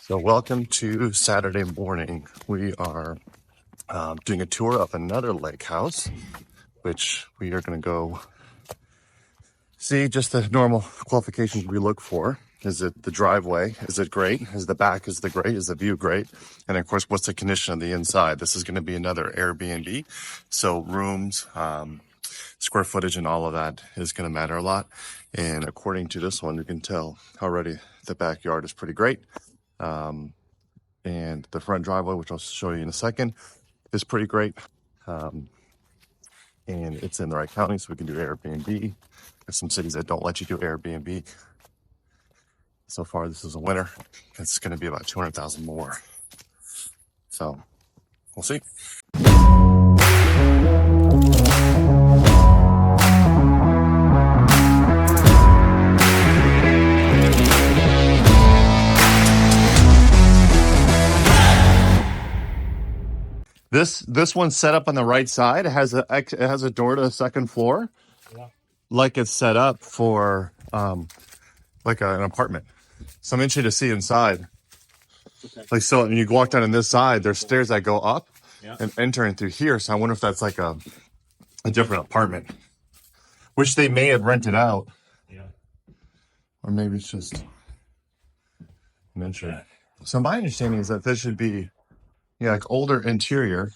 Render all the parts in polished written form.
So welcome to Saturday morning. We are doing a tour of another lake house, which we are going to go see just the normal qualifications we look for. Is it the driveway? Is it great? Is the back, is the great? Is the view great? And of course, what's the condition of the inside? This is going to be another Airbnb. So rooms, square footage and all of that is going to matter a lot. And according to this one, you can tell already the backyard is pretty great. And the front driveway, which I'll show you in a second, is pretty great. And it's in the right county, so we can do Airbnb. There's some cities that don't let you do Airbnb. So far, this is a winner. It's going to be about 200,000 more. So we'll see. This one's set up on the right side. It has a door to the second floor, like it's set up for like an apartment. So I'm interested to see inside. Okay. Like, so when you walk down on this side, there's stairs that go up and entering through here. So I wonder if that's like a different apartment, which they may have rented out. Yeah. Or maybe it's just an entry. Yeah. So my understanding is that this should be, like older interior.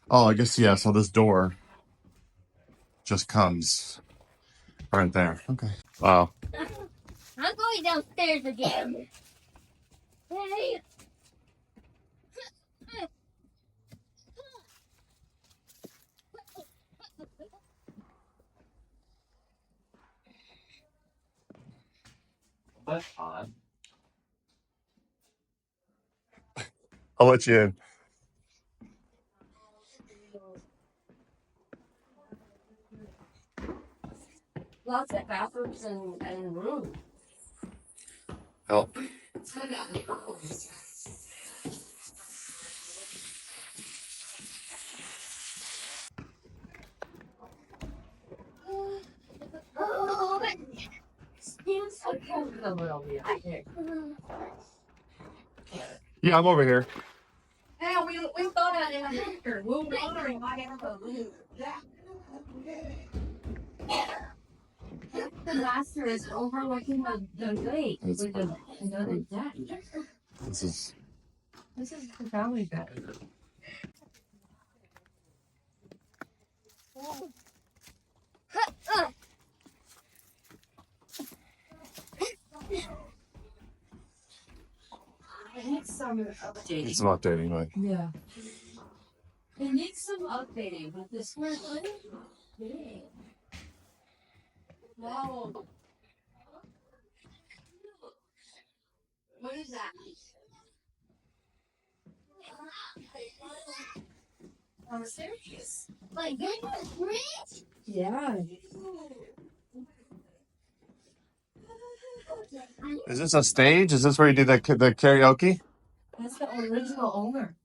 Oh, I guess, yeah. So this door just comes right there. Okay. Wow. I'm going downstairs again. Hey. That's odd. I'll let you in. Lots of bathrooms and rooms. Help. Yeah, I'm over here. Hey, we thought out in a picture. We were wondering why they have a blue. The master is overlooking the lake with another deck. This is the family bed. It needs some updating. some updating, right? Yeah. It needs some updating, but the square footage? Yeah. Wow. What is that? I'm serious. Like, bridge? Yeah. Is this a stage? Is this where you do the karaoke? That's the original owner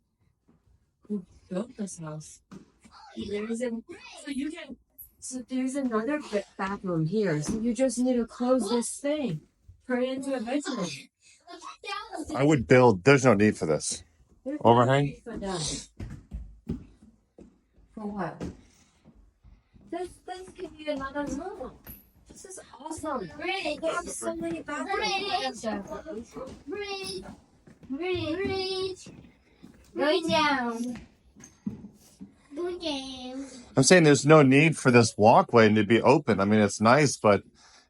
who built this house. So there's another bathroom here. So you just need to close this thing. Turn it into a bedroom. I would build. There's no need for this. Overhang? For what? This could be another room. This is awesome. Great. They have so many bathrooms. Bridge. Go down. I'm saying there's no need for this walkway to be open. I mean, it's nice, but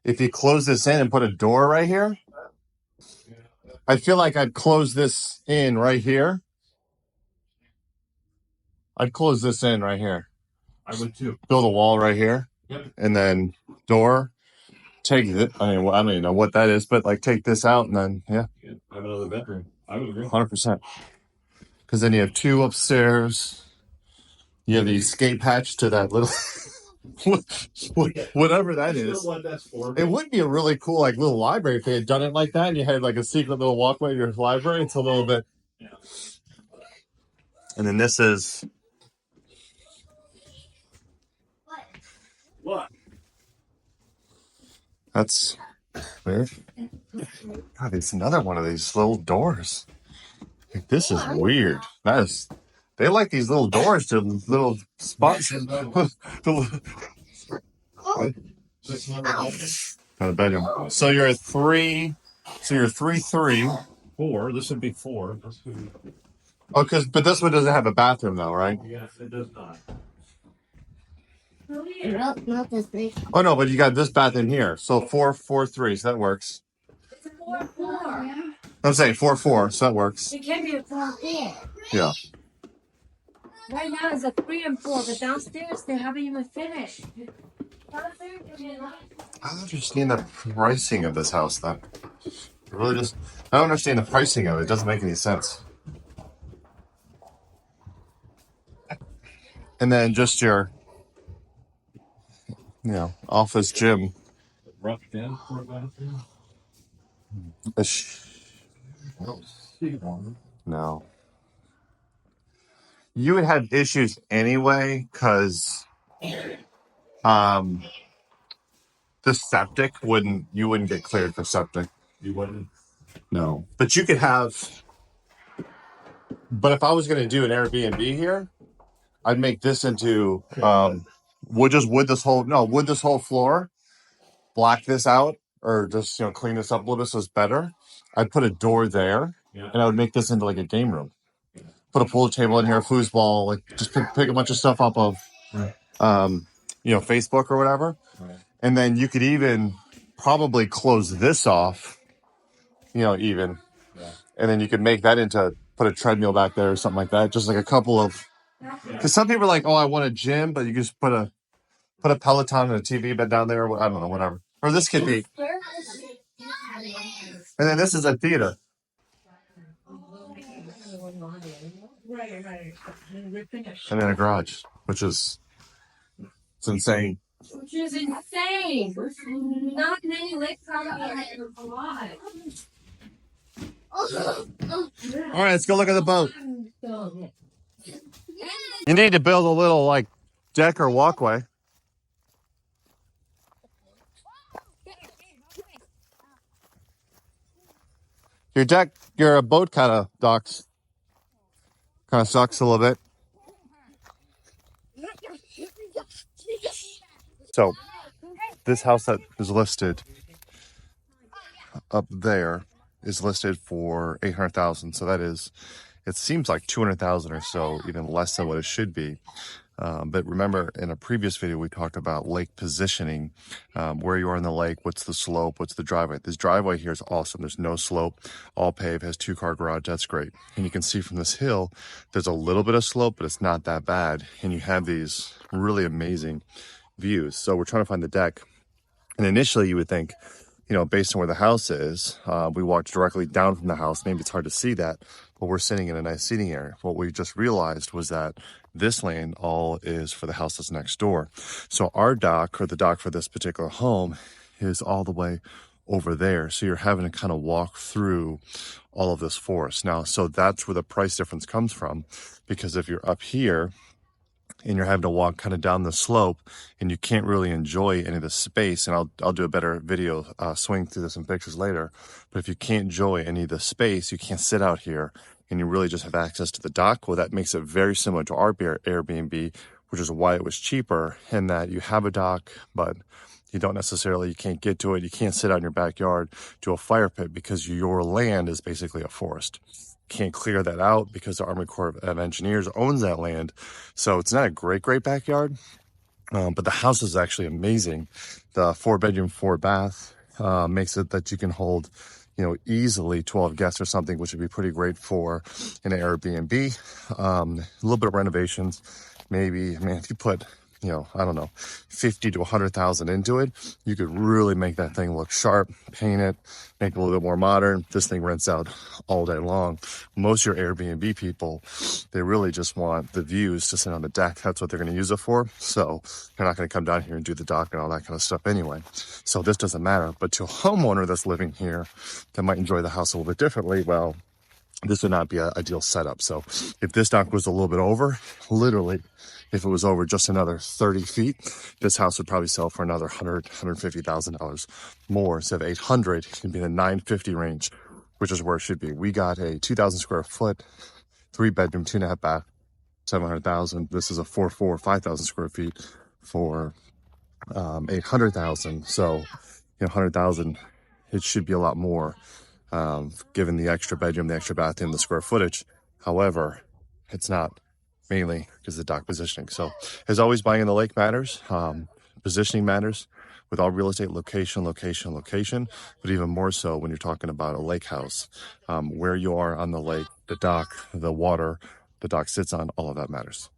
if you close this in and put a door right here, I feel like I'd close this in right here. I'd close this in right here. I would too. Build a wall right here. Yep. And then door. Take it. I mean, I don't even know what that is, but like take this out and then, yeah. Have another bedroom. I would agree. 100%. Because then you have two upstairs. You have the escape hatch to that little, whatever that is. What that's for. It would be a really cool, like, little library if they had done it like that and you had like a secret little walkway to your library. It's a little bit. Yeah. And then this is. What? That's Weird. God, there's another one of these little doors. Like, this is weird. That is. They like these little doors to little spots. Kind of bedroom. So you're a three. So you're 3-3. 4. This would be 4. Oh, but this one doesn't have a bathroom though, right? Yes, it does not. Not this big. Oh no, but you got this bathroom here. So 4-4-3. So that works. It's a 4-4. I'm saying 4-4. So that works. It can be a 4-4. Yeah. Right now it's a 3 and 4, but downstairs they haven't even finished. Downstairs can be a lot. I don't understand the pricing of this house then. I don't understand the pricing of it. It doesn't make any sense. And then just your, office gym. Rough in for a bathroom? I don't see one. No. You would have issues anyway because the septic you wouldn't get cleared for septic. You wouldn't? No. But you could have, but if I was going to do an Airbnb here, I'd make this into, wood this whole floor, black this out, or just, clean this up a little bit so it's better. I'd put a door there, Yeah. and I would make this into like a game room. Put a pool table in here, a foosball, like just pick a bunch of stuff up of, Facebook or whatever. Right. And then you could even probably close this off, even. Yeah. And then you could make that put a treadmill back there or something like that. Just like a couple of, because some people are like, oh, I want a gym, but you can just put a Peloton and a TV bed down there. I don't know, whatever. Or this could be. And then this is a theater. And then a garage, which is, it's insane. Which is insane. Not many lakes are a lot. All right, let's go look at the boat. You need to build a little deck or walkway. Your boat kind of docks. Kind of sucks a little bit. So, this house that is listed up there is listed for $800,000. So that is, it seems like $200,000 or so, even less than what it should be. But remember, in a previous video, we talked about lake positioning, where you are in the lake, what's the slope, what's the driveway. This driveway here is awesome. There's no slope, all paved, has 2-car garage. That's great. And you can see from this hill, there's a little bit of slope, but it's not that bad. And you have these really amazing views. So we're trying to find the deck. And initially you would think, based on where the house is, we walked directly down from the house. Maybe it's hard to see that, but we're sitting in a nice seating area. What we just realized was that this land all is for the house that's next door. So our dock, or the dock for this particular home, is all the way over there. So you're having to kind of walk through all of this forest. Now, so that's where the price difference comes from, because if you're up here and you're having to walk kind of down the slope and you can't really enjoy any of the space, and I'll do a better video swing through this in pictures later, but if you can't enjoy any of the space, you can't sit out here and you really just have access to the dock, well, that makes it very similar to our Airbnb, which is why it was cheaper, in that you have a dock, but you can't get to it. You can't sit out in your backyard, do a fire pit, because your land is basically a forest. Can't clear that out because the Army Corps of Engineers owns that land. So it's not a great backyard, but the house is actually amazing. The 4-bedroom, 4-bath makes it that you can hold, easily 12 guests or something, which would be pretty great for an Airbnb. A little bit of renovations, maybe. I mean, if you put, I don't know, 50 to 100,000 into it, you could really make that thing look sharp, paint it, make it a little bit more modern. This thing rents out all day long. Most of your Airbnb people, they really just want the views to sit on the deck. That's what they're going to use it for. So they're not going to come down here and do the dock and all that kind of stuff anyway. So this doesn't matter. But to a homeowner that's living here that might enjoy the house a little bit differently, well, this would not be a ideal setup. So if this dock was a little bit over, literally, if it was over just another 30 feet, this house would probably sell for another $150,000 more. Instead of 800, it can be in the 950 range, which is where it should be. We got a 2,000 square foot, 3-bedroom, 2.5 bath, 700,000. This is a 4, 5,000 square feet for 800,000. So, 100,000, it should be a lot more, given the extra bedroom, the extra bathroom, the square footage. However, it's not, mainly because of the dock positioning. So as always, buying in the lake matters. Positioning matters with all real estate: location, location, location, but even more so when you're talking about a lake house. Where you are on the lake, the dock, the water the dock sits on, all of that matters.